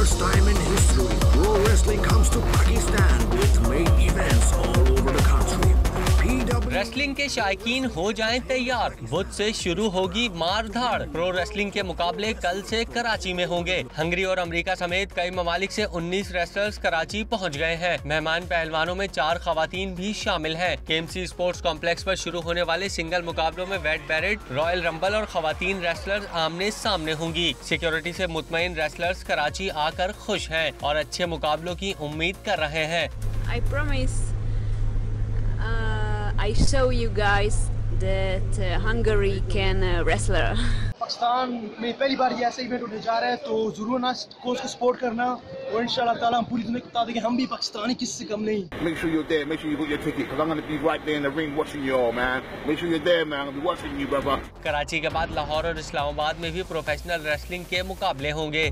first time in history, pro wrestling comes to Pakistan with main events all over the country. Wrestling के शायकीन हो जाएं तैयार, बुध से शुरू होगी मार धाड़। प्रो रेसलिंग के मुकाबले कल से कराची में होंगे। हंगरी और अमेरिका समेत कई ममालिक से 19 रेसलर्स कराची पहुंच गए हैं। मेहमान पहलवानों में 4 खवातीन भी शामिल हैं। KMC स्पोर्ट्स कॉम्प्लेक्स पर शुरू होने वाले सिंगल मुकाबलों में वेड बैरेट, रॉयल रंबल और खवातीन रेसलर्स आमने सामने होंगी। सिक्योरिटी से मुतमईन रेसलर्स कराची आकर खुश हैं और अच्छे मुकाबलों की उम्मीद कर रहे हैं। I show you guys that Hungary can wrestler. Pakistan में पहली बार ये ऐसा इवेंट होने जा रहा है, तो जरूर ना कोच को सपोर्ट करना और इंशाल्लाह ताला हम पूरी दुनिया को बता देंगे हम भी पाकिस्तानी किसी से कम नहीं। Make sure you're there. Make sure you book your ticket because I'm going to be right there in the ring watching you all, man. Make sure you're there, man. I'm going to be watching you, brother. Karachi के बाद लाहौर और इस्लामाबाद में भी professional wrestling के मुकाबले होंगे।